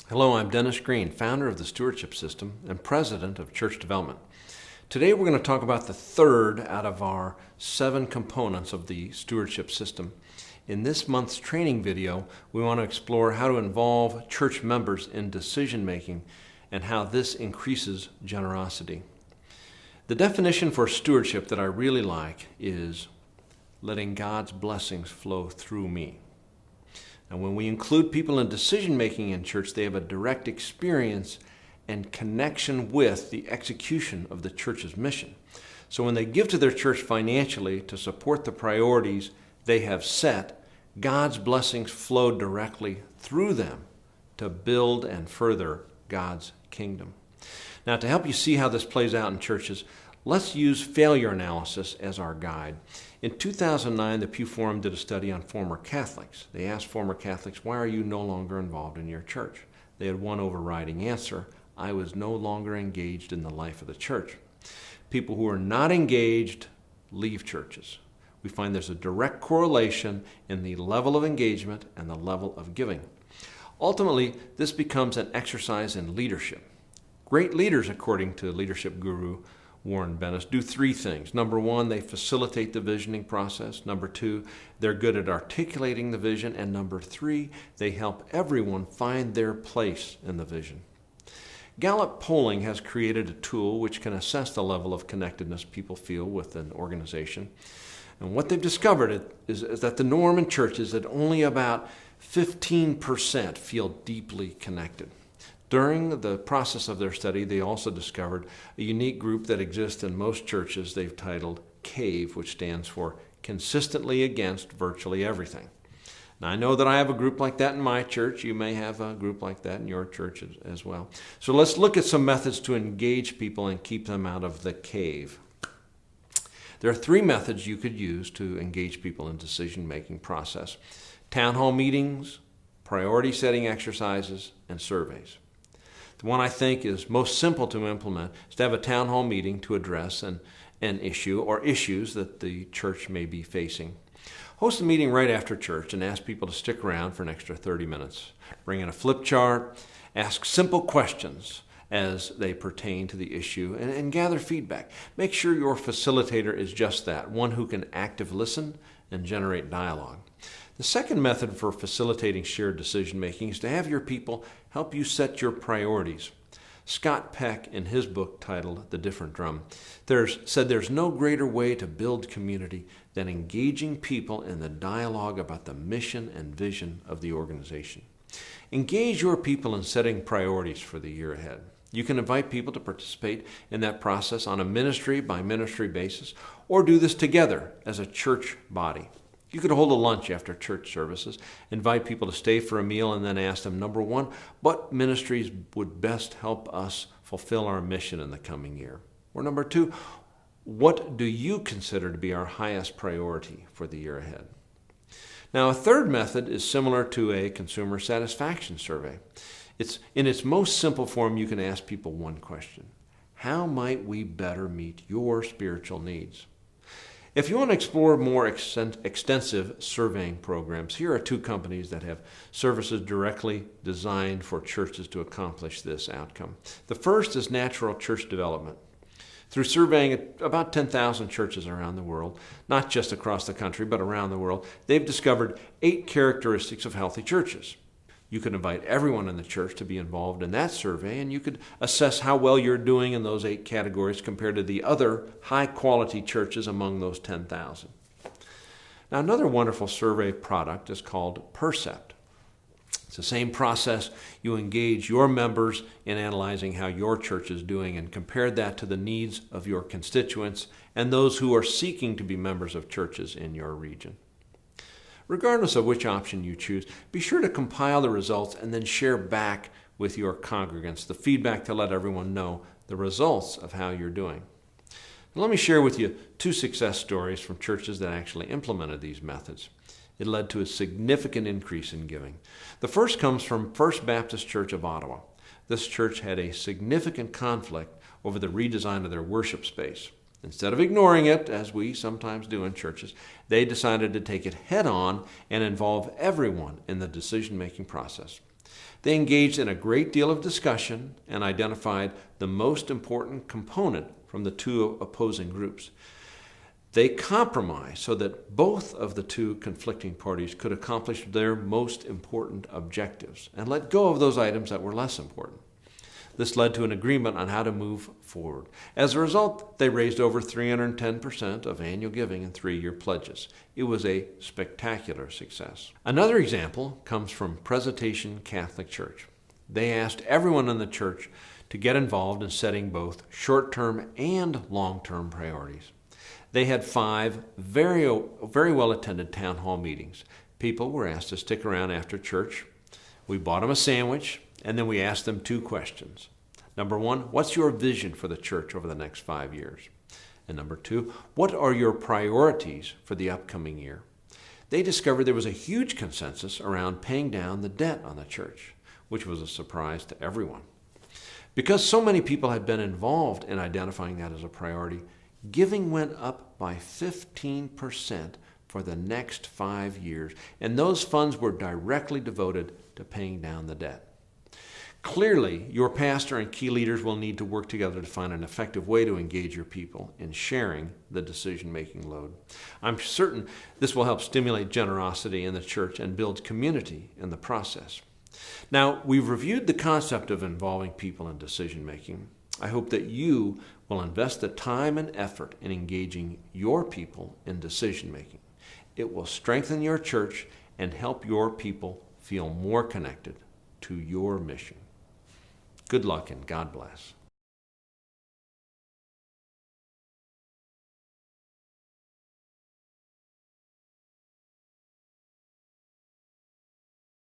Hello, I'm Dennis Green, founder of the Stewardship System and president of Church Development. Today we're going to talk about the third out of our 7 components of the Stewardship System. In this month's training video, we want to explore how to involve church members in decision making and how this increases generosity. The definition for stewardship that I really like is letting God's blessings flow through me. And when we include people in decision making in church, they have a direct experience and connection with the execution of the church's mission. So when they give to their church financially to support the priorities they have set, God's blessings flow directly through them to build and further God's kingdom. Now, to help you see how this plays out in churches, let's use failure analysis as our guide. In 2009, the Pew Forum did a study on former Catholics. They asked former Catholics, why are you no longer involved in your church? They had one overriding answer: I was no longer engaged in the life of the church. People who are not engaged leave churches. We find there's a direct correlation in the level of engagement and the level of giving. Ultimately, this becomes an exercise in leadership. Great leaders, according to leadership guru Warren Bennis, do 3 things. Number 1, they facilitate the visioning process. Number 2, they're good at articulating the vision. And number 3, they help everyone find their place in the vision. Gallup polling has created a tool which can assess the level of connectedness people feel with an organization. And what they've discovered is that the norm in churches is that only about 15% feel deeply connected. During the process of their study, they also discovered a unique group that exists in most churches they've titled CAVE, which stands for Consistently Against Virtually Everything. Now, I know that I have a group like that in my church. You may have a group like that in your church as well. So let's look at some methods to engage people and keep them out of the cave. There are 3 methods you could use to engage people in the decision-making process: town hall meetings, priority setting exercises, and surveys. The one I think is most simple to implement is to have a town hall meeting to address an issue or issues that the church may be facing. Host a meeting right after church and ask people to stick around for an extra 30 minutes. Bring in a flip chart, ask simple questions as they pertain to the issue, and gather feedback. Make sure your facilitator is just that, one who can actively listen and generate dialogue. The second method for facilitating shared decision-making is to have your people help you set your priorities. Scott Peck, in his book titled The Different Drum, said there's no greater way to build community than engaging people in the dialogue about the mission and vision of the organization. Engage your people in setting priorities for the year ahead. You can invite people to participate in that process on a ministry-by-ministry basis, or do this together as a church body. You could hold a lunch after church services, invite people to stay for a meal, and then ask them, number 1, what ministries would best help us fulfill our mission in the coming year? Or number 2, what do you consider to be our highest priority for the year ahead? Now, a third method is similar to a consumer satisfaction survey. In its most simple form, you can ask people one question: how might we better meet your spiritual needs? If you want to explore more extensive surveying programs, here are 2 companies that have services directly designed for churches to accomplish this outcome. The first is Natural Church Development. Through surveying about 10,000 churches around the world, not just across the country, but around the world, they've discovered 8 characteristics of healthy churches. You could invite everyone in the church to be involved in that survey, and you could assess how well you're doing in those 8 categories compared to the other high-quality churches among those 10,000. Now, another wonderful survey product is called Percept. It's the same process. You engage your members in analyzing how your church is doing and compare that to the needs of your constituents and those who are seeking to be members of churches in your region. Regardless of which option you choose, be sure to compile the results and then share back with your congregants the feedback to let everyone know the results of how you're doing. Now, let me share with you 2 success stories from churches that actually implemented these methods. It led to a significant increase in giving. The first comes from First Baptist Church of Ottawa. This church had a significant conflict over the redesign of their worship space. Instead of ignoring it, as we sometimes do in churches, they decided to take it head on and involve everyone in the decision-making process. They engaged in a great deal of discussion and identified the most important component from the two opposing groups. They compromised so that both of the two conflicting parties could accomplish their most important objectives and let go of those items that were less important. This led to an agreement on how to move forward. As a result, they raised over 310% of annual giving in 3-year pledges. It was a spectacular success. Another example comes from Desicion Catholic Church. They asked everyone in the church to get involved in setting both short-term and long-term priorities. They had 5 very well-attended town hall meetings. People were asked to stick around after church. We bought them a sandwich, and then we asked them 2 questions. Number 1, what's your vision for the church over the next 5 years? And number 2, what are your priorities for the upcoming year? They discovered there was a huge consensus around paying down the debt on the church, which was a surprise to everyone. Because so many people had been involved in identifying that as a priority, giving went up by 15% for the next 5 years, and those funds were directly devoted to paying down the debt. Clearly, your pastor and key leaders will need to work together to find an effective way to engage your people in sharing the decision-making load. I'm certain this will help stimulate generosity in the church and build community in the process. Now, we've reviewed the concept of involving people in decision-making. I hope that you will invest the time and effort in engaging your people in decision-making. It will strengthen your church and help your people feel more connected to your mission. Good luck and God bless.